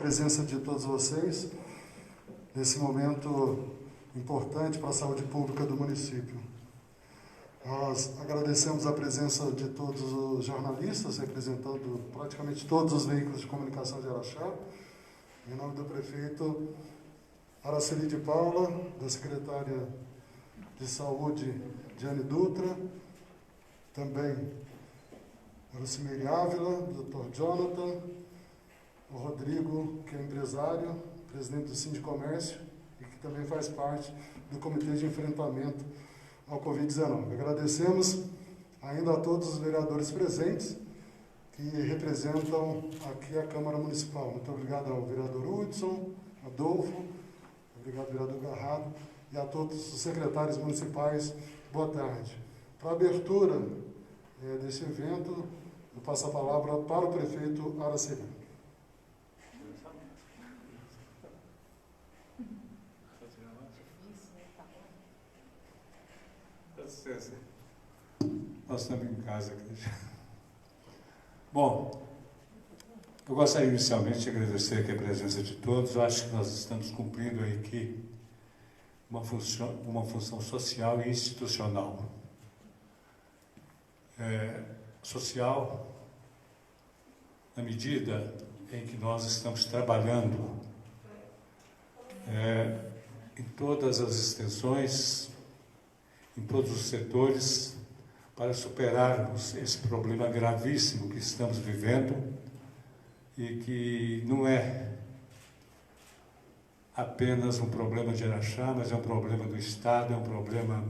presença de todos vocês nesse momento importante para a saúde pública do município. Nós agradecemos a presença de todos os jornalistas, representando praticamente todos os veículos de comunicação de Araxá, em nome do prefeito Araceli de Paula, da secretária de Saúde, Diane Dutra, também Rocimeire Ávila, Dr. Jonathan, o Rodrigo, que é empresário, presidente do Sindicomércio e que também faz parte do Comitê de Enfrentamento ao Covid-19. Agradecemos ainda a todos os vereadores presentes que representam aqui a Câmara Municipal. Muito obrigado ao vereador Hudson, Adolfo, obrigado, vereador Garrado, e a todos os secretários municipais. Boa tarde. Para a abertura desse evento, eu passo a palavra para o prefeito Araceli. Nós estamos em casa aqui. Bom, eu gostaria inicialmente de agradecer aqui a presença de todos. Eu acho que nós estamos cumprindo aqui uma função social e institucional. Social, na medida em que nós estamos trabalhando em todas as extensões, em todos os setores, para superarmos esse problema gravíssimo que estamos vivendo e que não é apenas um problema de Araxá, mas é um problema do Estado, é um problema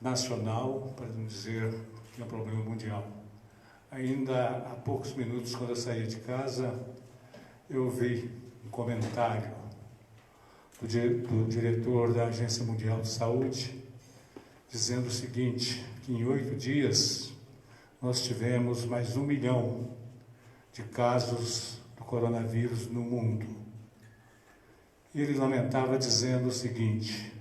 nacional, para não dizer que é um problema mundial. Ainda há poucos minutos, quando eu saí de casa, eu vi um comentário do diretor da Agência Mundial de Saúde, dizendo o seguinte, que em 8 dias nós tivemos mais 1 milhão de casos do coronavírus no mundo. E ele lamentava dizendo o seguinte,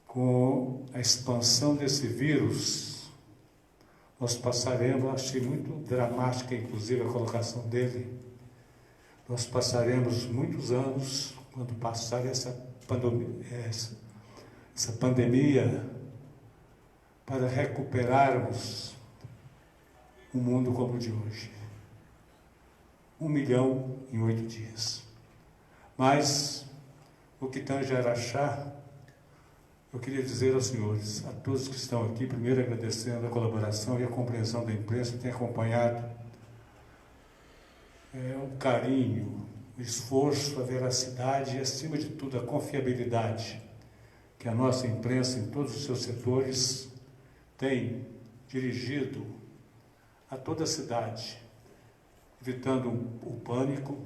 com a expansão desse vírus, nós passaremos, achei muito dramática inclusive a colocação dele, nós passaremos muitos anos, quando passar essa pandemia, para recuperarmos um mundo como o de hoje. 1 milhão em 8 dias. Mas, o que tange a Araxá, eu queria dizer aos senhores, a todos que estão aqui, primeiro agradecendo a colaboração e a compreensão da imprensa que tem acompanhado o carinho, o esforço, a veracidade e, acima de tudo, a confiabilidade que a nossa imprensa, em todos os seus setores, tem dirigido a toda a cidade, evitando o pânico,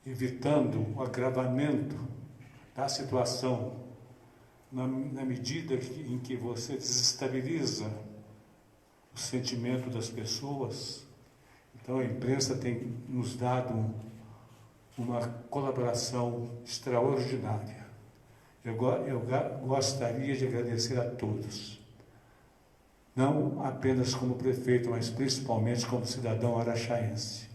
evitando o agravamento da situação, na medida em que você desestabiliza o sentimento das pessoas. Então, a imprensa tem nos dado uma colaboração extraordinária. Eu gostaria de agradecer a todos, não apenas como prefeito, mas principalmente como cidadão araxaense.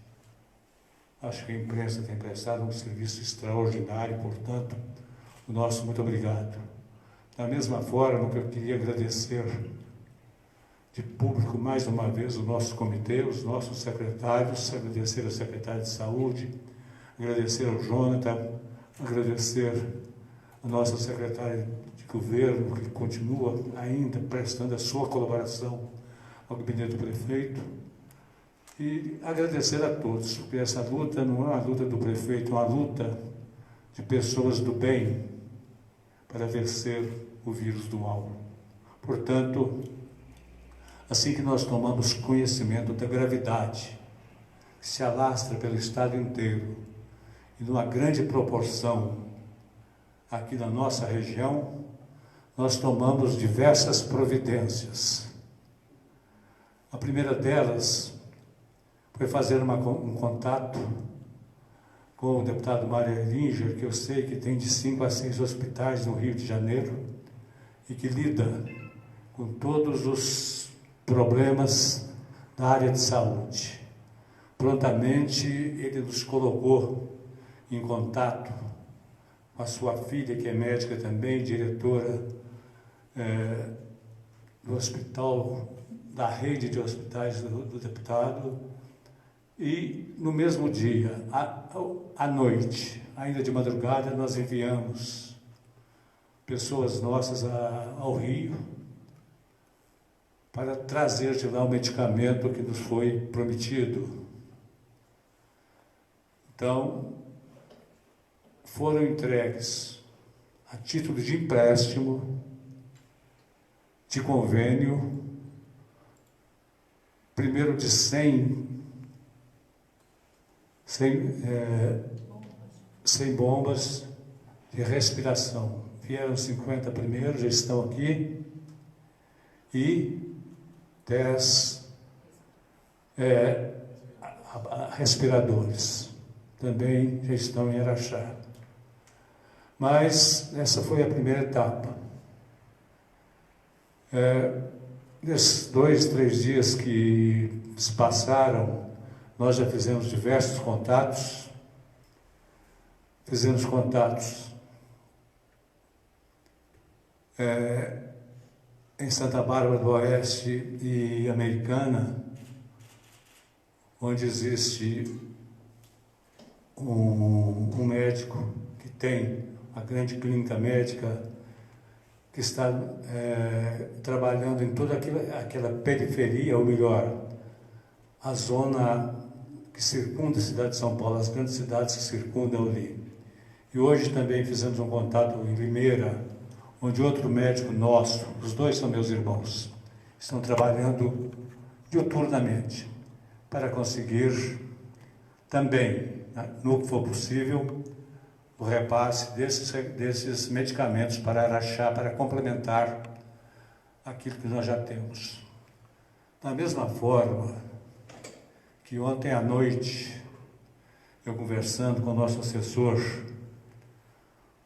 Acho que a imprensa tem prestado um serviço extraordinário, portanto, o nosso muito obrigado. Da mesma forma que eu queria agradecer de público mais uma vez o nosso comitê, os nossos secretários, agradecer ao secretário de Saúde, agradecer ao Jonathan, agradecer a nossa secretária de governo, que continua ainda prestando a sua colaboração ao gabinete do prefeito, e agradecer a todos, porque essa luta não é uma luta do prefeito, é uma luta de pessoas do bem para vencer o vírus do mal. Portanto, assim que nós tomamos conhecimento da gravidade que se alastra pelo estado inteiro e numa grande proporção aqui na nossa região, nós tomamos diversas providências. A primeira delas foi fazer um contato com o deputado Mário Erlinger, que eu sei que tem de 5 a 6 hospitais no Rio de Janeiro e que lida com todos os problemas da área de saúde. prontamente ele nos colocou em contato com a sua filha, que é médica também, diretora do hospital, da rede de hospitais do deputado, e no mesmo dia, à noite, ainda de madrugada, nós enviamos pessoas nossas ao Rio para trazer de lá o medicamento que nos foi prometido. Então, foram entregues a título de empréstimo, de convênio, primeiro de 100 bombas de respiração. Vieram 50 primeiro, já estão aqui, e 10 respiradores, também já estão em Araxá. Mas essa foi a primeira etapa. Nesses 2, 3 dias que se passaram, nós já fizemos diversos contatos. Fizemos contatos em Santa Bárbara do Oeste e Americana, onde existe um médico que tem a grande clínica médica, que está trabalhando em toda aquela periferia, ou melhor, a zona que circunda a cidade de São Paulo, as grandes cidades que circundam ali. E hoje também fizemos um contato em Limeira, onde outro médico nosso, os dois são meus irmãos, estão trabalhando diuturnamente para conseguir também, no que for possível, o repasse desses medicamentos para Araxá, para complementar aquilo que nós já temos. Da mesma forma que ontem à noite, eu conversando com o nosso assessor,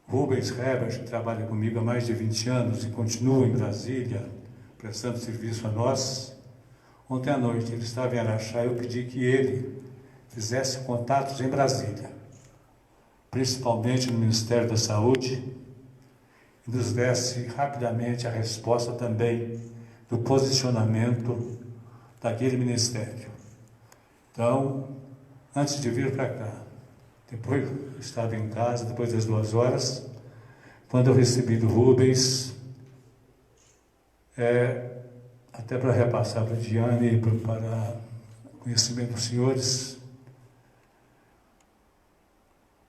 Rubens Herbert, que trabalha comigo há mais de 20 anos e continua em Brasília, prestando serviço a nós, ontem à noite ele estava em Araxá e eu pedi que ele fizesse contatos em Brasília, principalmente no Ministério da Saúde, e nos desse rapidamente a resposta também do posicionamento daquele ministério. Então, antes de vir para cá, depois eu estava em casa, depois das 2 horas, quando eu recebi do Rubens, até para repassar para a Diane e para conhecimento dos senhores,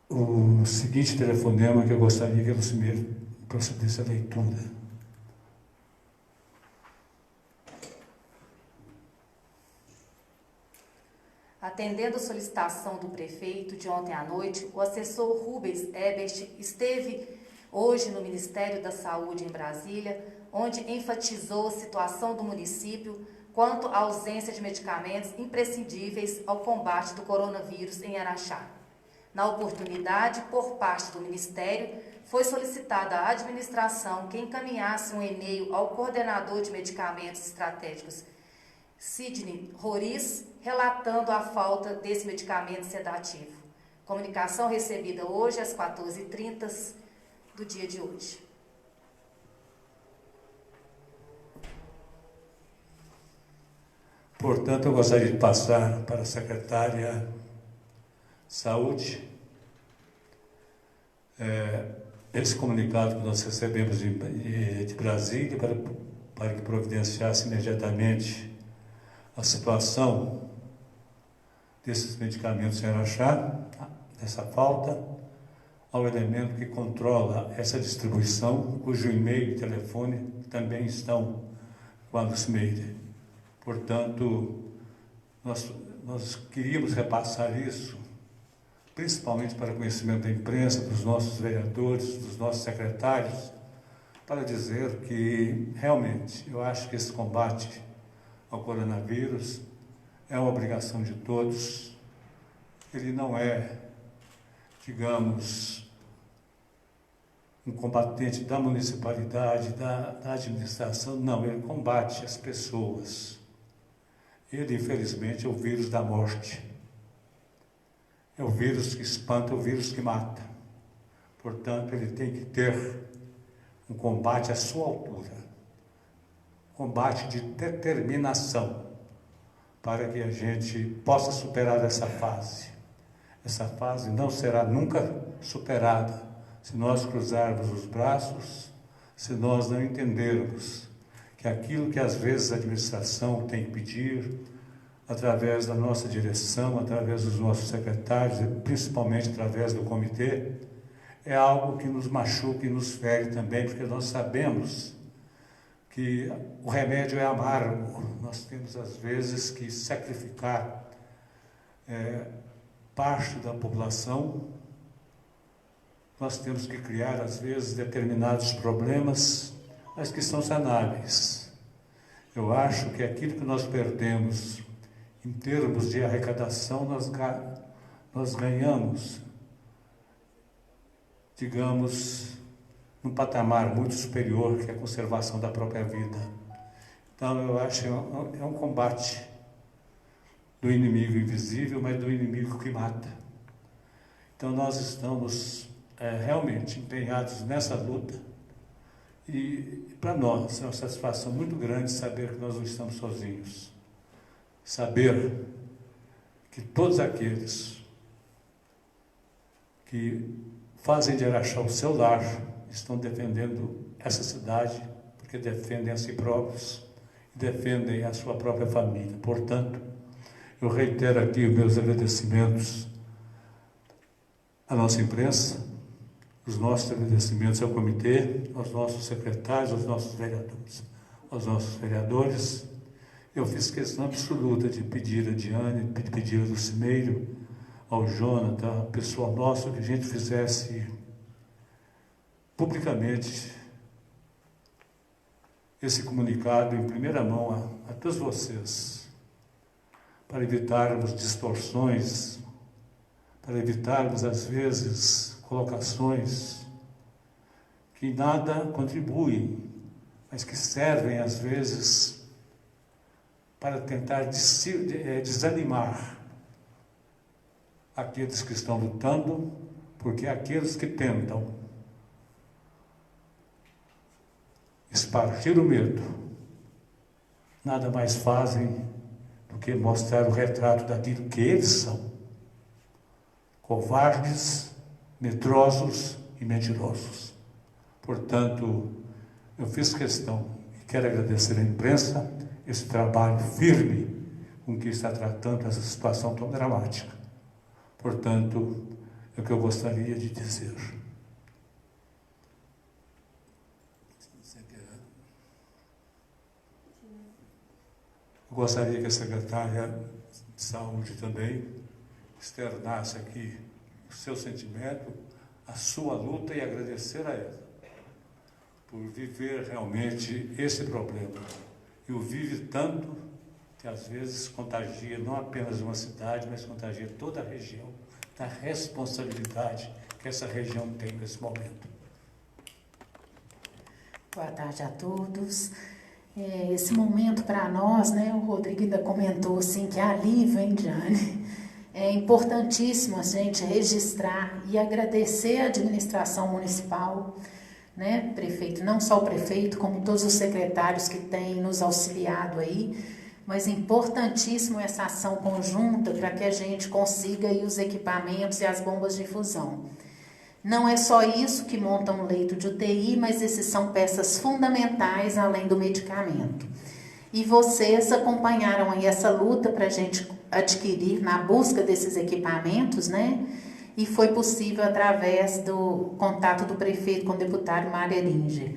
o seguinte telefonema que eu gostaria que o senhor procedesse a leitura. Atendendo a solicitação do prefeito de ontem à noite, o assessor Rubens Herbert esteve hoje no Ministério da Saúde em Brasília, onde enfatizou a situação do município quanto à ausência de medicamentos imprescindíveis ao combate do coronavírus em Araxá. Na oportunidade, por parte do Ministério, foi solicitada à administração que encaminhasse um e-mail ao coordenador de medicamentos estratégicos, Sidney Roriz, relatando a falta desse medicamento sedativo. Comunicação recebida hoje às 14h30 do dia de hoje. Portanto, eu gostaria de passar para a secretária de Saúde esse comunicado que nós recebemos de Brasília para que providenciasse imediatamente a situação desses medicamentos em Araxá, dessa falta, ao elemento que controla essa distribuição, cujo e-mail e telefone também estão com a Lucmeire. Portanto, nós queríamos repassar isso, principalmente para conhecimento da imprensa, dos nossos vereadores, dos nossos secretários, para dizer que, realmente, eu acho que esse combate ao coronavírus é uma obrigação de todos. Ele não é, digamos, um combatente da municipalidade, da administração, não, ele combate as pessoas. Ele, infelizmente, é o vírus da morte. é o vírus que espanta, o vírus que mata. Portanto, ele tem que ter um combate à sua altura, combate de determinação, para que a gente possa superar essa fase. Essa fase não será nunca superada se nós cruzarmos os braços, se nós não entendermos que aquilo que às vezes a administração tem que pedir, através da nossa direção, através dos nossos secretários e principalmente através do comitê, é algo que nos machuca e nos fere também, porque nós sabemos que o remédio é amargo. Nós temos às vezes que sacrificar parte da população, nós temos que criar às vezes determinados problemas, mas que são sanáveis. Eu acho que aquilo que nós perdemos em termos de arrecadação, nós ganhamos, digamos, num patamar muito superior, que é a conservação da própria vida. Então, eu acho que é um combate do inimigo invisível, mas do inimigo que mata. Então, nós estamos realmente empenhados nessa luta, e para nós é uma satisfação muito grande saber que nós não estamos sozinhos. Saber que todos aqueles que fazem de Araxá o seu lar estão defendendo essa cidade, porque defendem a si próprios e defendem a sua própria família. Portanto, eu reitero aqui os meus agradecimentos à nossa imprensa, os nossos agradecimentos ao comitê, aos nossos secretários, aos nossos vereadores, aos nossos vereadores. Eu fiz questão absoluta de pedir a Diane, de pedir ao Lucimeiro, ao Jonathan, ao pessoal nosso, que a gente fizesse publicamente esse comunicado em primeira mão a todos vocês, para evitarmos distorções, para evitarmos, às vezes, colocações que nada contribuem, mas que servem, às vezes, para tentar desanimar aqueles que estão lutando, porque aqueles que tentam espargir o medo, nada mais fazem do que mostrar o retrato daquilo que eles são: covardes, medrosos e mentirosos. Portanto, eu fiz questão e quero agradecer à imprensa esse trabalho firme com que está tratando essa situação tão dramática. Portanto, é o que eu gostaria de dizer. Eu gostaria que a secretária de Saúde também externasse aqui o seu sentimento, a sua luta, e agradecer a ela por viver realmente esse problema. E o vive tanto que às vezes contagia não apenas uma cidade, mas contagia toda a região, da responsabilidade que essa região tem nesse momento. Boa tarde a todos. Esse momento para nós, né, o Rodrigo ainda comentou assim, que alívio, hein, Diane? É importantíssimo a gente registrar e agradecer a administração municipal, né, prefeito, não só o prefeito, como todos os secretários que têm nos auxiliado aí, mas importantíssimo essa ação conjunta para que a gente consiga aí os equipamentos e as bombas de infusão. Não é só isso que monta um leito de UTI, mas esses são peças fundamentais além do medicamento. E vocês acompanharam aí essa luta para a gente adquirir na busca desses equipamentos, né? E foi possível através do contato do prefeito com o deputado Mário Eringer.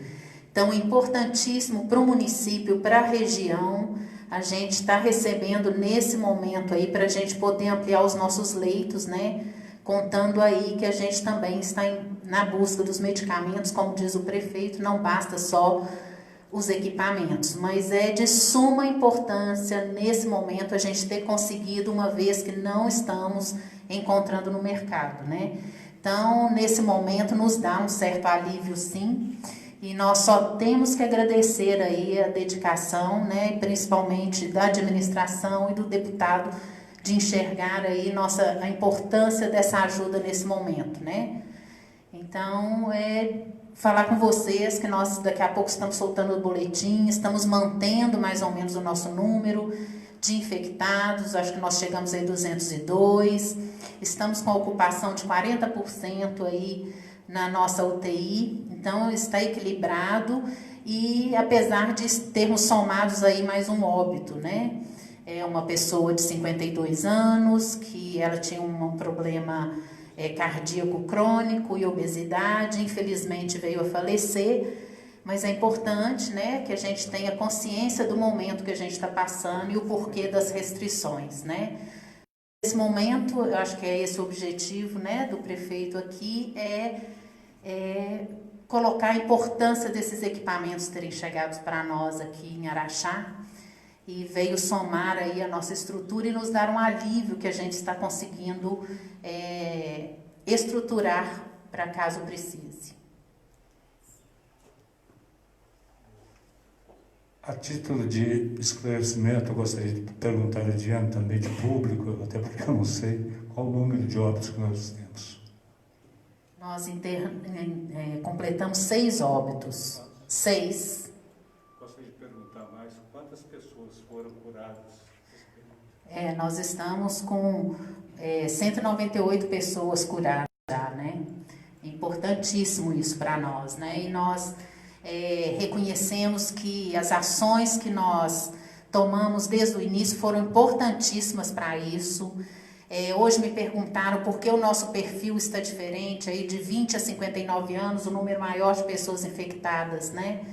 Então, importantíssimo para o município, para a região, a gente está recebendo nesse momento aí para a gente poder ampliar os nossos leitos, né? Contando aí que a gente também está na busca dos medicamentos, como diz o prefeito, não basta só os equipamentos, mas é de suma importância nesse momento a gente ter conseguido, uma vez que não estamos encontrando no mercado, né? Então, nesse momento nos dá um certo alívio, sim, e nós só temos que agradecer aí a dedicação, né, principalmente da administração e do deputado de enxergar aí a importância dessa ajuda nesse momento, né? Então, falar com vocês que nós daqui a pouco estamos soltando o boletim, estamos mantendo mais ou menos o nosso número de infectados, acho que nós chegamos aí 202, estamos com a ocupação de 40% aí na nossa UTI, então está equilibrado e apesar de termos somados aí mais um óbito, né? É uma pessoa de 52 anos, que ela tinha um problema cardíaco crônico e obesidade, infelizmente veio a falecer, mas é importante, né, que a gente tenha consciência do momento que a gente está passando e o porquê das restrições, né. Nesse momento, eu acho que é esse o objetivo, né, do prefeito aqui, colocar a importância desses equipamentos terem chegado para nós aqui em Araxá, e veio somar aí a nossa estrutura e nos dar um alívio que a gente está conseguindo estruturar para caso precise. A título de esclarecimento, eu gostaria de perguntar a Diana também de público, até porque eu não sei qual o número de óbitos que nós temos. Nós completamos 6 óbitos. 6. Gostaria de perguntar mais, quantas pessoas foram curadas? Nós estamos com 198 pessoas curadas já, né? É importantíssimo isso para nós, né? E nós reconhecemos que as ações que nós tomamos desde o início foram importantíssimas para isso. Hoje me perguntaram por que o nosso perfil está diferente, aí de 20 a 59 anos, o número maior de pessoas infectadas, né?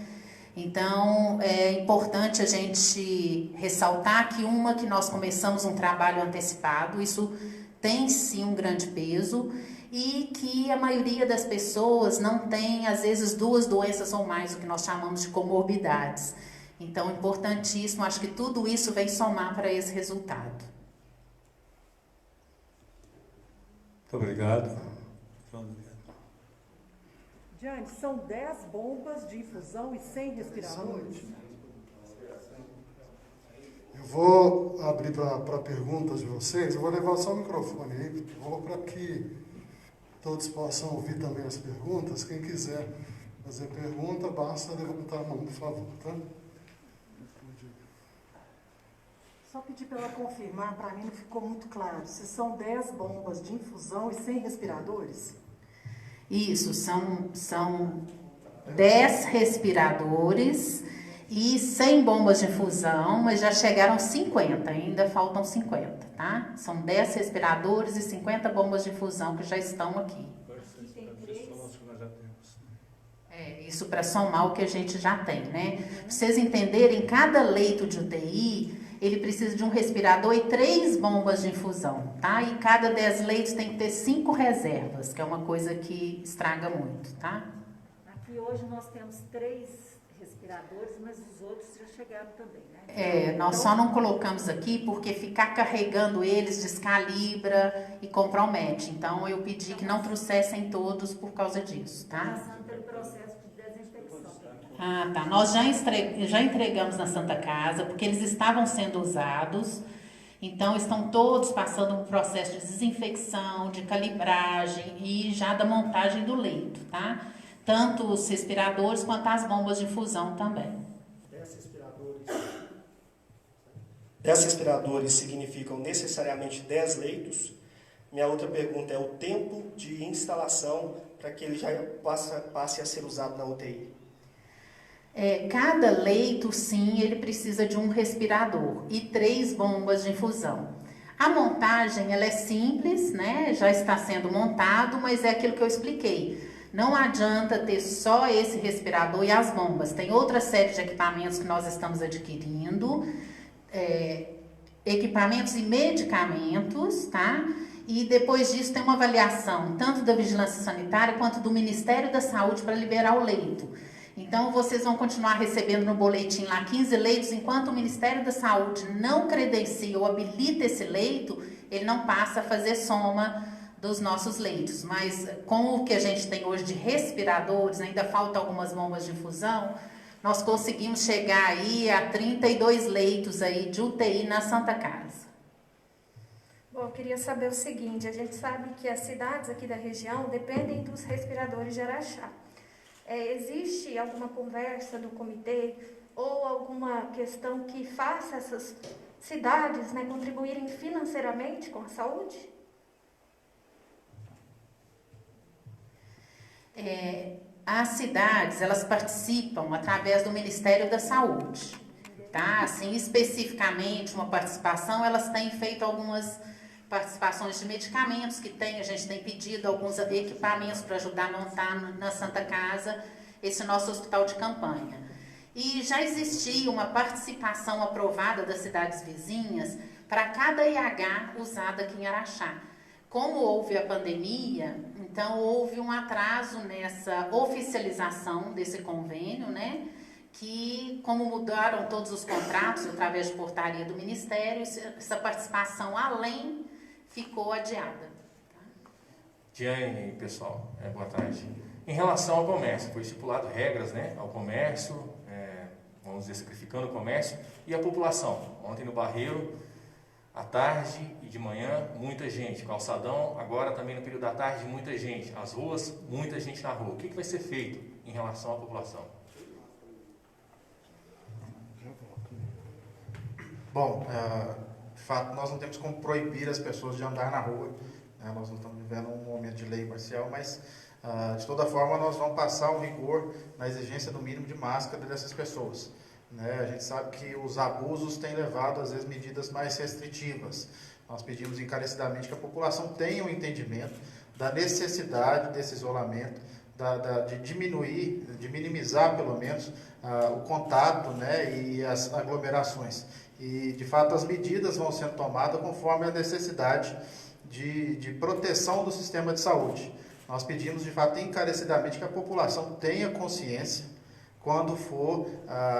Então, é importante a gente ressaltar que nós começamos um trabalho antecipado, isso tem sim um grande peso, e que a maioria das pessoas não tem, às vezes, 2 doenças ou mais, o que nós chamamos de comorbidades. Então, importantíssimo, acho que tudo isso vem somar para esse resultado. Muito obrigado. Diane, são 10 bombas de infusão e 100 respiradores? Eu vou abrir para perguntas de vocês. Eu vou levar só o microfone aí, para que todos possam ouvir também as perguntas. Quem quiser fazer pergunta, basta levantar a mão, por favor, tá? Só pedir para ela confirmar, para mim não ficou muito claro, se são 10 bombas de infusão e 100 respiradores? Isso, são 10 respiradores e 100 bombas de infusão, mas já chegaram 50, ainda faltam 50, tá? São 10 respiradores e 50 bombas de infusão que já estão aqui. Isso para somar o que a gente já tem, né? Para vocês entenderem, cada leito de UTI, ele precisa de um respirador e 3 bombas de infusão, tá? E cada 10 leitos tem que ter 5 reservas, que é uma coisa que estraga muito, tá? Aqui hoje nós temos 3 respiradores, mas os outros já chegaram também, né? Nós só não colocamos aqui porque ficar carregando eles descalibra e compromete. Então, eu pedi que não trouxessem todos por causa disso, tá? Passando pelo processo de desinfecção. Ah, tá. Nós já entregamos na Santa Casa, porque eles estavam sendo usados. Então, estão todos passando um processo de desinfecção, de calibragem e já da montagem do leito, tá? Tanto os respiradores quanto as bombas de infusão também. 10 respiradores significam necessariamente 10 leitos? Minha outra pergunta é o tempo de instalação para que ele já passe a ser usado na UTI. Cada leito, sim, ele precisa de um respirador e 3 bombas de infusão. A montagem, ela é simples, né? Já está sendo montado, mas é aquilo que eu expliquei. Não adianta ter só esse respirador e as bombas. Tem outra série de equipamentos que nós estamos adquirindo, equipamentos e medicamentos, tá? E depois disso tem uma avaliação, tanto da Vigilância Sanitária quanto do Ministério da Saúde para liberar o leito. Então, vocês vão continuar recebendo no boletim lá 15 leitos, enquanto o Ministério da Saúde não credencia ou habilita esse leito, ele não passa a fazer soma dos nossos leitos. Mas com o que a gente tem hoje de respiradores, ainda falta algumas bombas de infusão, nós conseguimos chegar aí a 32 leitos aí de UTI na Santa Casa. Bom, eu queria saber o seguinte, a gente sabe que as cidades aqui da região dependem dos respiradores de Araxá. Existe alguma conversa do comitê ou alguma questão que faça essas cidades, né, contribuírem financeiramente com a saúde? As cidades, elas participam através do Ministério da Saúde, tá? Assim, especificamente, uma participação, elas têm feito algumas participações de medicamentos a gente tem pedido alguns equipamentos para ajudar a montar na Santa Casa esse nosso hospital de campanha. E já existia uma participação aprovada das cidades vizinhas para cada IH usado aqui em Araxá. Como houve a pandemia, então houve um atraso nessa oficialização desse convênio, né? Que, como mudaram todos os contratos através de portaria do Ministério, essa participação além ficou adiada. Diane, pessoal, boa tarde. Em relação ao comércio, foi estipulado regras, né, ao comércio, vamos dizer, sacrificando o comércio e a população. Ontem no Barreiro, à tarde e de manhã, muita gente. Calçadão, agora também no período da tarde, muita gente. As ruas, muita gente na rua. O que vai ser feito em relação à população? Bom, de fato, nós não temos como proibir as pessoas de andar na rua. Nós não estamos vivendo um momento de lei marcial, mas, de toda forma, nós vamos passar um rigor na exigência do mínimo de máscara dessas pessoas. A gente sabe que os abusos têm levado, às vezes, medidas mais restritivas. Nós pedimos encarecidamente que a população tenha um entendimento da necessidade desse isolamento, de diminuir, de minimizar, pelo menos, o contato, né, e as aglomerações. E, de fato, as medidas vão sendo tomadas conforme a necessidade de proteção do sistema de saúde. Nós pedimos, de fato, encarecidamente que a população tenha consciência quando for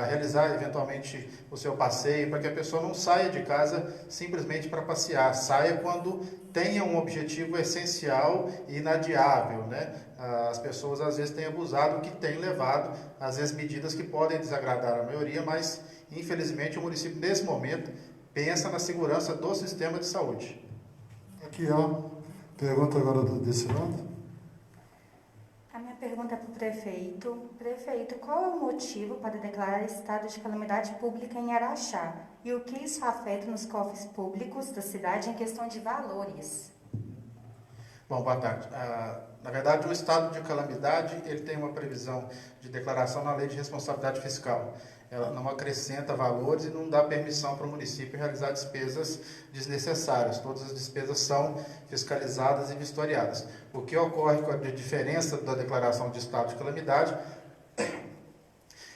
realizar, eventualmente, o seu passeio, para que a pessoa não saia de casa simplesmente para passear, saia quando tenha um objetivo essencial e inadiável, né? As pessoas, às vezes, têm abusado, que tem levado, às vezes, medidas que podem desagradar a maioria, mas, infelizmente, o município, nesse momento, pensa na segurança do sistema de saúde. Aqui, pergunta agora desse lado. A minha pergunta é para o prefeito. Prefeito, qual é o motivo para declarar estado de calamidade pública em Araxá? E o que isso afeta nos cofres públicos da cidade em questão de valores? Bom, boa tarde. Na verdade, o estado de calamidade, ele tem uma previsão de declaração na Lei de Responsabilidade Fiscal. Ela não acrescenta valores e não dá permissão para o município realizar despesas desnecessárias. Todas as despesas são fiscalizadas e vistoriadas. O que ocorre com a diferença da declaração de estado de calamidade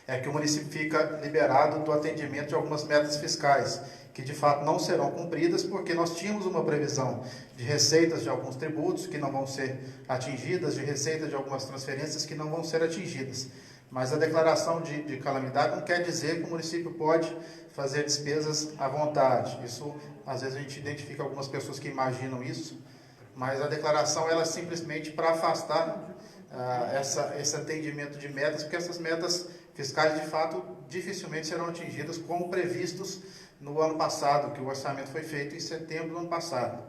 é que o município fica liberado do atendimento de algumas metas fiscais, que de fato não serão cumpridas, porque nós tínhamos uma previsão de receitas de alguns tributos que não vão ser atingidas, de receitas de algumas transferências que não vão ser atingidas. Mas a declaração de calamidade não quer dizer que o município pode fazer despesas à vontade. Isso, às vezes, a gente identifica algumas pessoas que imaginam isso, mas a declaração ela é simplesmente para afastar esse atendimento de metas, porque essas metas fiscais, de fato, dificilmente serão atingidas como previstos no ano passado, que o orçamento foi feito em setembro do ano passado.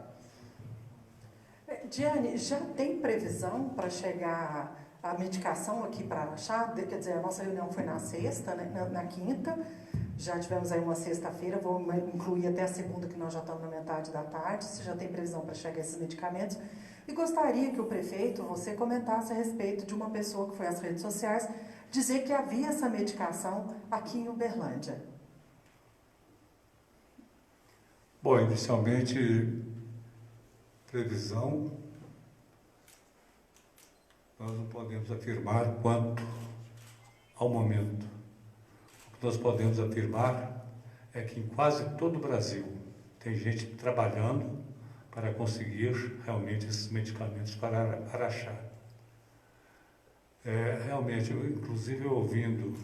Diane, já tem previsão para chegar a medicação aqui para Araxá? Quer dizer, a nossa reunião foi na sexta, né? na quinta, já tivemos aí uma sexta-feira, vou incluir até a segunda, que nós já estamos na metade da tarde, se já tem previsão para chegar esses medicamentos. E gostaria que o prefeito, você comentasse a respeito de uma pessoa que foi às redes sociais dizer que havia essa medicação aqui em Uberlândia. Bom, inicialmente, previsão, nós não podemos afirmar quanto ao momento. O que nós podemos afirmar é que em quase todo o Brasil tem gente trabalhando para conseguir realmente esses medicamentos para Araxá. Realmente, inclusive ouvindo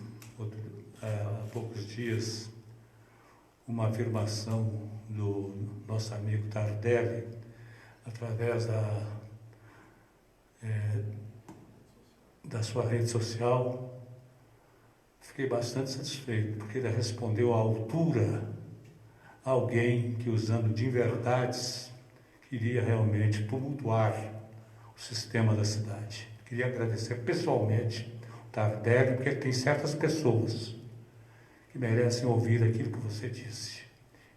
há poucos dias uma afirmação do nosso amigo Tardelli, através da sua rede social, fiquei bastante satisfeito, porque ele respondeu à altura a alguém que, usando de inverdades, queria realmente tumultuar o sistema da cidade. Queria agradecer pessoalmente o Tardelli, porque tem certas pessoas que merecem ouvir aquilo que você disse.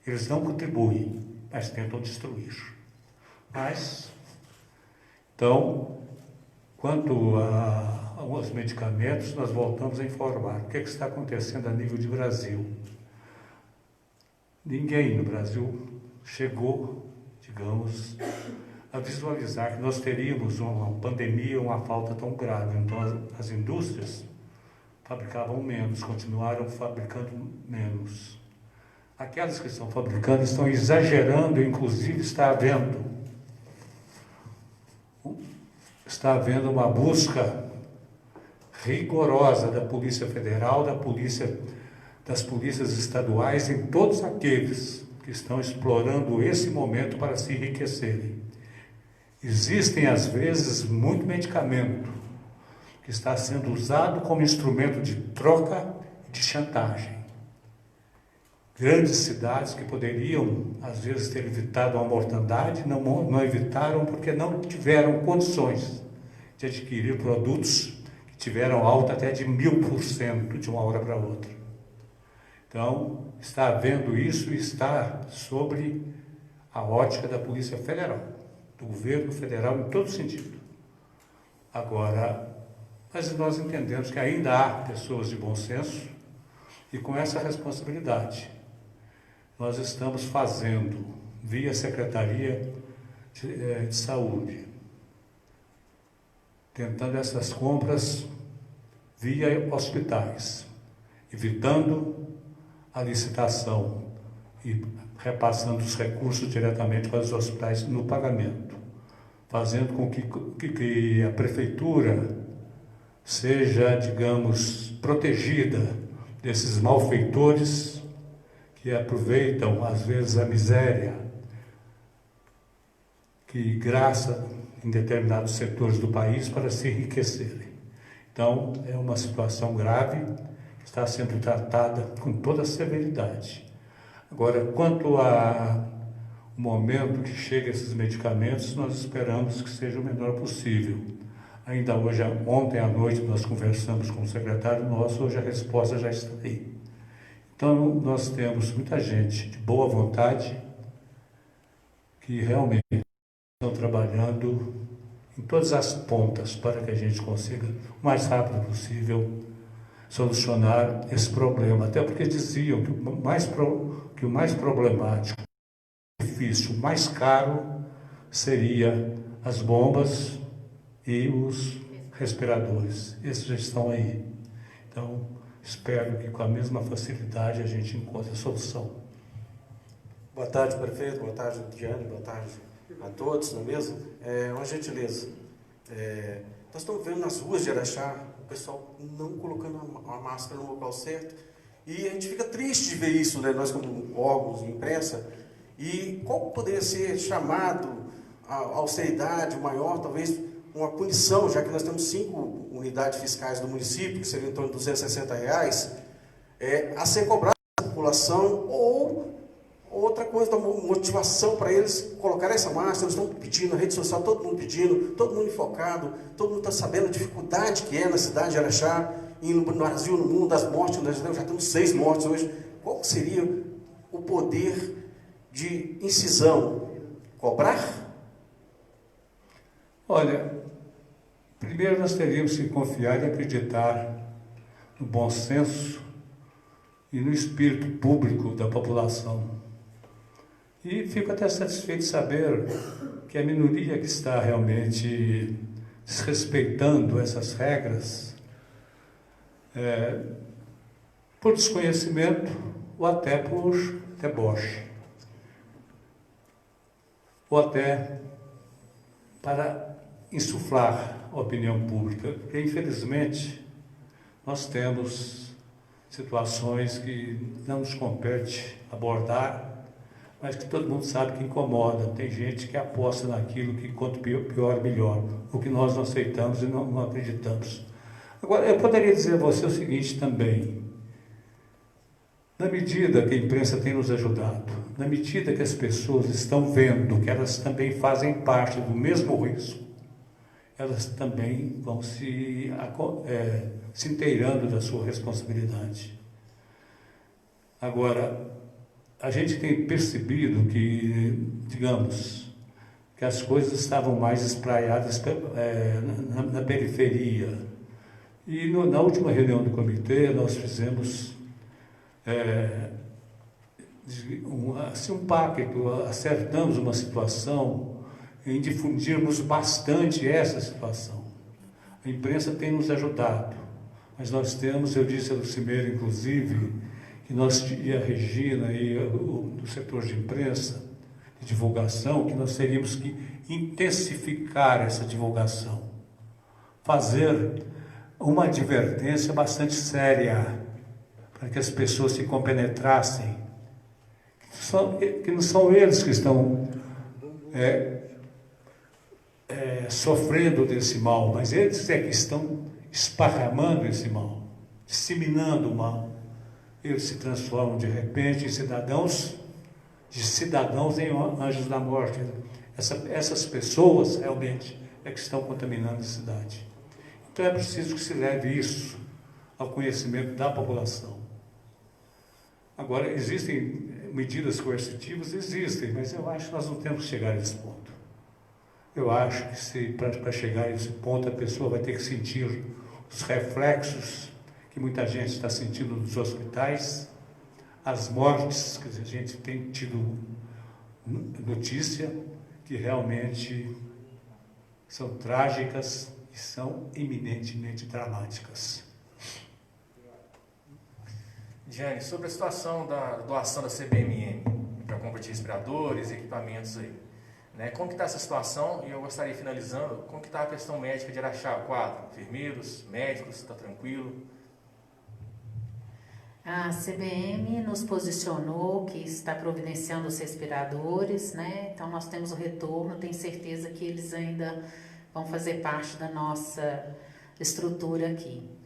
Eles não contribuem, mas tentam destruir. Mas, então, quanto aos medicamentos, nós voltamos a informar. O que está acontecendo a nível de Brasil? Ninguém no Brasil chegou, digamos, a visualizar que nós teríamos uma pandemia, uma falta tão grave. Então, as indústrias fabricavam menos, continuaram fabricando menos. Aquelas que estão fabricando estão exagerando, inclusive está havendo uma busca rigorosa da Polícia Federal, das polícias estaduais, em todos aqueles que estão explorando esse momento para se enriquecerem. Existem, às vezes, muito medicamento que está sendo usado como instrumento de troca e de chantagem. Grandes cidades que poderiam, às vezes, ter evitado a mortandade, não evitaram porque não tiveram condições de adquirir produtos que tiveram alta até de 1000% de uma hora para outra. Então, está havendo isso e está sobre a ótica da Polícia Federal, do governo federal em todo sentido. Agora, mas nós entendemos que ainda há pessoas de bom senso e com essa responsabilidade nós estamos fazendo, via Secretaria de Saúde, tentando essas compras via hospitais, evitando a licitação e repassando os recursos diretamente para os hospitais no pagamento, fazendo com que a prefeitura seja, digamos, protegida desses malfeitores que aproveitam, às vezes, a miséria que graça em determinados setores do país para se enriquecerem. Então, é uma situação grave que está sendo tratada com toda a severidade. Agora, quanto ao momento que chegam esses medicamentos, nós esperamos que seja o menor possível. Ainda hoje, ontem à noite, nós conversamos com o secretário nosso, hoje a resposta já está aí. Então, nós temos muita gente de boa vontade que realmente estão trabalhando em todas as pontas para que a gente consiga, o mais rápido possível, solucionar esse problema. Até porque diziam que o mais problemático, difícil, o mais caro seria as bombas e os respiradores. Esses já estão aí. Então, espero que com a mesma facilidade a gente encontre a solução. Boa tarde, prefeito. Boa tarde, Diane. Boa tarde a todos, não é mesmo? Uma gentileza. Nós estamos vendo nas ruas de Araxá o pessoal não colocando a máscara no local certo. E a gente fica triste de ver isso, né? Nós como órgãos de imprensa. E qual poderia ser chamado a austeridade maior, talvez uma punição, já que nós temos 5 unidades fiscais do município, que seriam em torno de R$260, a ser cobrada da população, ou outra coisa, da motivação para eles colocarem essa máscara. Eles estão pedindo, na rede social, todo mundo pedindo, todo mundo enfocado, todo mundo está sabendo a dificuldade que é na cidade de Araxá, e no Brasil, no mundo, das mortes, nós já temos 6 mortes hoje. Qual seria o poder de incisão? Cobrar? Olha, primeiro nós teríamos que confiar e acreditar no bom senso e no espírito público da população. E fico até satisfeito de saber que a minoria que está realmente desrespeitando essas regras, por desconhecimento ou até por deboche, ou até para insuflar a opinião pública, porque infelizmente nós temos situações que não nos compete abordar, mas que todo mundo sabe que incomoda. Tem gente que aposta naquilo que quanto pior, melhor, o que nós não aceitamos e não acreditamos. Agora, eu poderia dizer a você o seguinte também: Na medida que a imprensa tem nos ajudado, na medida que as pessoas estão vendo que elas também fazem parte do mesmo risco, elas também vão se inteirando da sua responsabilidade. Agora, a gente tem percebido que, digamos, que as coisas estavam mais espraiadas na periferia. E na última reunião do comitê, nós fizemos um pacto, acertamos uma situação em difundirmos bastante essa situação. A imprensa tem nos ajudado, mas nós temos, eu disse ao Cimeiro, inclusive, que nós, e a Regina e o setor de imprensa, de divulgação, que nós teríamos que intensificar essa divulgação, fazer uma advertência bastante séria, para que as pessoas se compenetrassem, que não são eles que estão sofrendo desse mal, mas eles é que estão esparramando esse mal, disseminando o mal. Eles se transformam de repente em cidadãos em anjos da morte. Essas pessoas realmente é que estão contaminando a cidade. Então é preciso que se leve isso ao conhecimento da população. Agora, existem medidas coercitivas? Existem, mas eu acho que nós não temos que chegar a esse ponto. Eu acho que para chegar a esse ponto a pessoa vai ter que sentir os reflexos que muita gente está sentindo nos hospitais, as mortes, quer dizer, a gente tem tido notícia que realmente são trágicas e são eminentemente dramáticas. Diane, sobre a situação da doação da CBMM para compra de respiradores e equipamentos aí, né? Como que está essa situação? E eu gostaria, finalizando, como que está a questão médica de Araxá, o quadro? Enfermeiros, médicos, está tranquilo? A CBM nos posicionou que está providenciando os respiradores, né? Então nós temos o retorno, tenho certeza que eles ainda vão fazer parte da nossa estrutura aqui.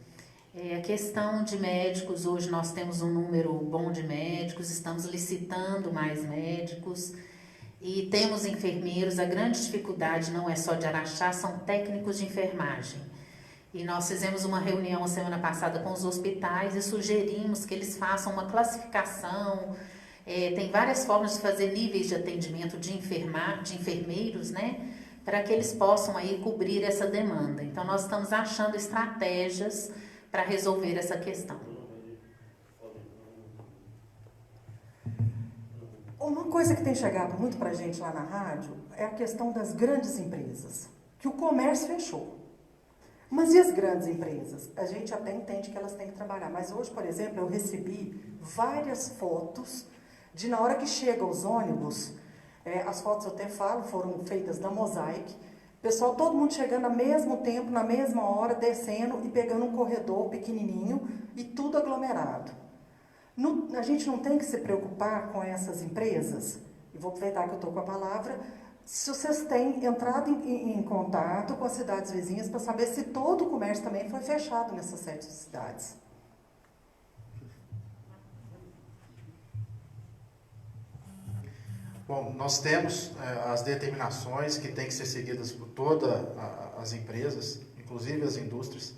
A questão de médicos, hoje nós temos um número bom de médicos, estamos licitando mais médicos e temos enfermeiros. A grande dificuldade não é só de Araxá, são técnicos de enfermagem. E nós fizemos uma reunião a semana passada com os hospitais e sugerimos que eles façam uma classificação. Tem várias formas de fazer níveis de atendimento de enfermeiros, né? Para que eles possam aí cobrir essa demanda. Então nós estamos achando estratégias para resolver essa questão. Uma coisa que tem chegado muito para a gente lá na rádio é a questão das grandes empresas, que o comércio fechou. Mas e as grandes empresas? A gente até entende que elas têm que trabalhar, mas hoje, por exemplo, eu recebi várias fotos de na hora que chegam os ônibus, as fotos eu até falo, foram feitas da Mosaic, pessoal, todo mundo chegando ao mesmo tempo, na mesma hora, descendo e pegando um corredor pequenininho e tudo aglomerado. A gente não tem que se preocupar com essas empresas, e vou aproveitar que eu estou com a palavra, se vocês têm entrado em contato com as cidades vizinhas para saber se todo o comércio também foi fechado nessas 7 cidades. Bom, nós temos as determinações que têm que ser seguidas por todas as empresas, inclusive as indústrias.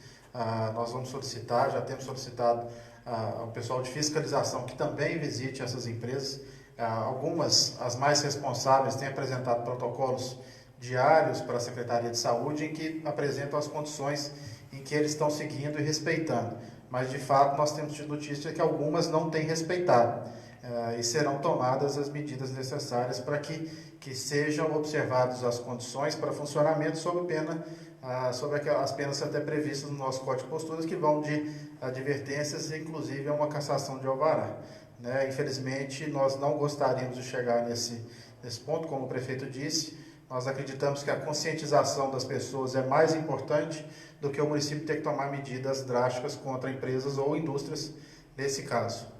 Nós vamos solicitar, já temos solicitado ao pessoal de fiscalização que também visite essas empresas. Algumas, as mais responsáveis, têm apresentado protocolos diários para a Secretaria de Saúde em que apresentam as condições em que eles estão seguindo e respeitando. Mas, de fato, nós temos tido notícia que algumas não têm respeitado. E serão tomadas as medidas necessárias para que sejam observadas as condições para funcionamento sob as penas até previstas no nosso Código de Posturas, que vão de advertências, inclusive a uma cassação de alvará. Infelizmente, nós não gostaríamos de chegar nesse ponto, como o prefeito disse. Nós acreditamos que a conscientização das pessoas é mais importante do que o município ter que tomar medidas drásticas contra empresas ou indústrias nesse caso.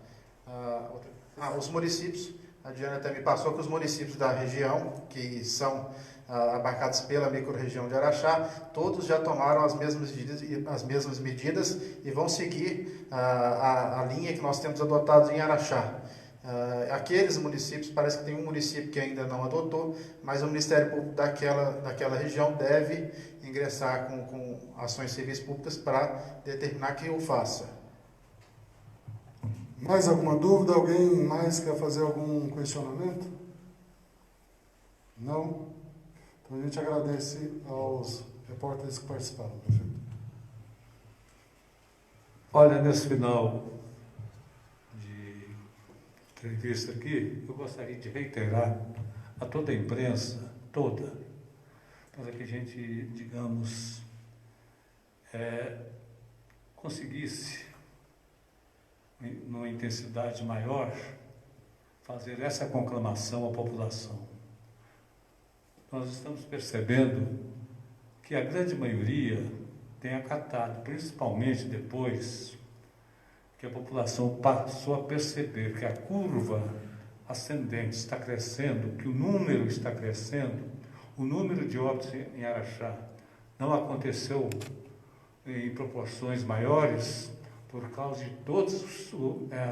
Os municípios, a Diana até me passou que os municípios da região, que são abarcados pela microrregião de Araxá, todos já tomaram as mesmas medidas e vão seguir a linha que nós temos adotado em Araxá. Aqueles municípios, parece que tem um município que ainda não adotou, mas o Ministério Público daquela região deve ingressar com ações civis públicas para determinar quem o faça. Mais alguma dúvida? Alguém mais quer fazer algum questionamento? Não? Então a gente agradece aos repórteres que participaram, prefeito. Olha, nesse final de entrevista aqui, eu gostaria de reiterar a toda a imprensa, para que a gente, digamos, conseguisse, numa intensidade maior, fazer essa conclamação à população. Nós estamos percebendo que a grande maioria tem acatado, principalmente depois que a população passou a perceber que a curva ascendente está crescendo, que o número está crescendo, o número de óbitos em Araxá não aconteceu em proporções maiores por causa de todas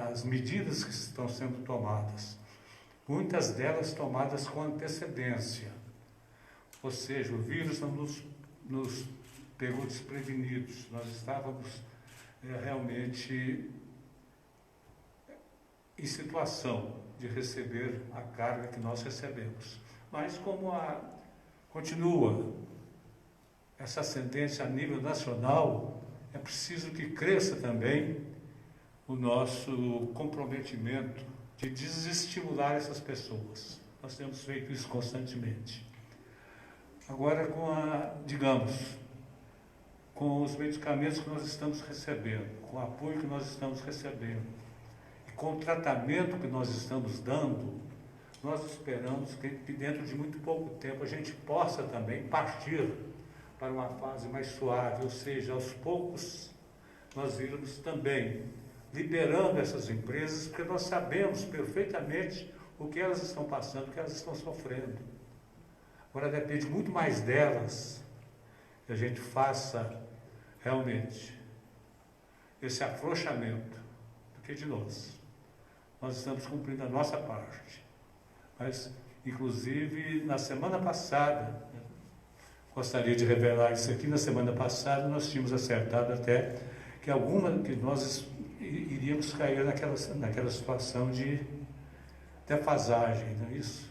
as medidas que estão sendo tomadas, muitas delas tomadas com antecedência, ou seja, o vírus não nos pegou desprevenidos, nós estávamos realmente em situação de receber a carga que nós recebemos, mas como continua essa ascendência a nível nacional, é preciso que cresça também o nosso comprometimento de desestimular essas pessoas. Nós temos feito isso constantemente. Agora, com os medicamentos que nós estamos recebendo, com o apoio que nós estamos recebendo, e com o tratamento que nós estamos dando, nós esperamos que dentro de muito pouco tempo a gente possa também partir para uma fase mais suave, ou seja, aos poucos nós irmos também liberando essas empresas, porque nós sabemos perfeitamente o que elas estão passando, o que elas estão sofrendo. Agora depende muito mais delas que a gente faça realmente esse afrouxamento do que de nós. Nós estamos cumprindo a nossa parte, mas inclusive na semana passada, gostaria de revelar isso aqui, na semana passada nós tínhamos acertado até que nós iríamos cair naquela situação de defasagem, não é isso?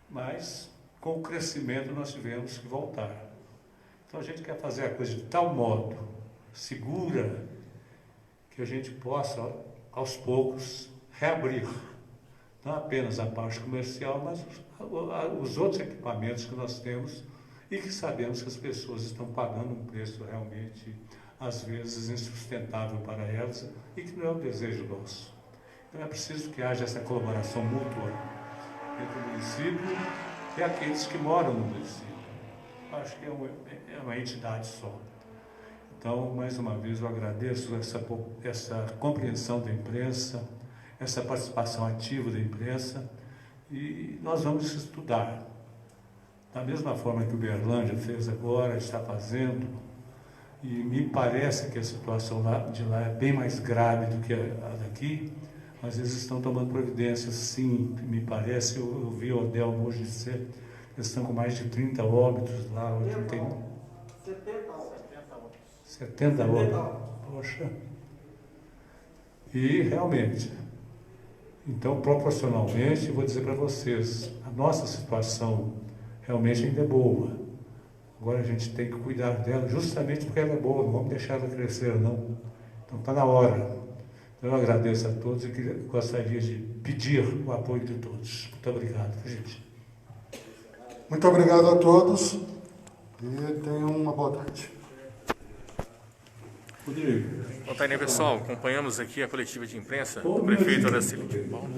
Mas com o crescimento nós tivemos que voltar. Então a gente quer fazer a coisa de tal modo segura que a gente possa aos poucos reabrir não apenas a parte comercial, mas os outros equipamentos que nós temos e que sabemos que as pessoas estão pagando um preço realmente, às vezes, insustentável para elas e que não é o desejo nosso. Então é preciso que haja essa colaboração mútua entre o município e aqueles que moram no município. Eu acho que é uma entidade só. Então, mais uma vez, eu agradeço essa compreensão da imprensa, essa participação ativa da imprensa, e nós vamos estudar. Da mesma forma que o Uberlândia fez agora, está fazendo, e me parece que a situação de lá é bem mais grave do que a daqui, mas eles estão tomando providências, sim, me parece. Eu vi o Odelmo hoje dizer que eles estão com mais de 30 óbitos lá, onde tem 70 óbitos. Poxa. E realmente, então, proporcionalmente, vou dizer para vocês, a nossa situação realmente ainda é boa. Agora a gente tem que cuidar dela justamente porque ela é boa, não vamos deixar ela crescer, não. Então está na hora. Então, eu agradeço a todos e gostaria de pedir o apoio de todos. Muito obrigado, gente. Muito obrigado a todos e tenham uma boa tarde. Bom tarde, pessoal. Acompanhamos aqui a coletiva de imprensa do prefeito Araceli de Paulo.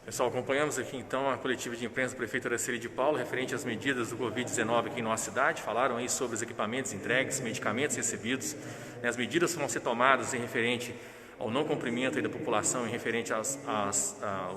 Pessoal, acompanhamos aqui então a coletiva de imprensa do prefeito Araceli de Paulo referente às medidas do Covid-19 aqui em nossa cidade. Falaram aí sobre os equipamentos entregues, medicamentos recebidos, as medidas que vão ser tomadas em referente ao não cumprimento aí da população em referente aos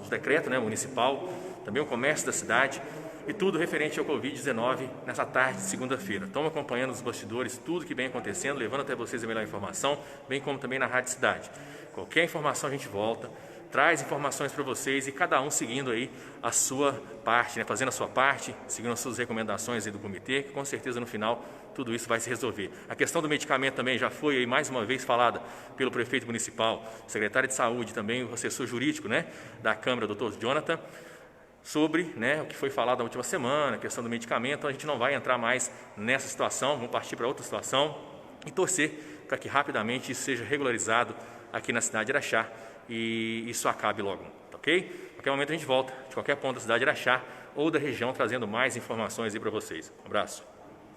decretos, né, municipal, também o comércio da cidade e tudo referente ao Covid-19 nessa tarde de segunda-feira. Estamos acompanhando os bastidores, tudo que vem acontecendo, levando até vocês a melhor informação, bem como também na Rádio Cidade. Qualquer informação a gente volta, traz informações para vocês e cada um seguindo aí a sua parte, né? Fazendo a sua parte, seguindo as suas recomendações aí do comitê, que com certeza no final tudo isso vai se resolver. A questão do medicamento também já foi aí mais uma vez falada pelo prefeito municipal, secretário de saúde também, o assessor jurídico, né, da Câmara, Dr. Jonathan, sobre, né, o que foi falado na última semana, a questão do medicamento. Então a gente não vai entrar mais nessa situação, vamos partir para outra situação e torcer para que rapidamente isso seja regularizado aqui na cidade de Araxá e isso acabe logo, tá ok? A qualquer momento a gente volta de qualquer ponto da cidade de Araxá ou da região trazendo mais informações aí para vocês. Um abraço.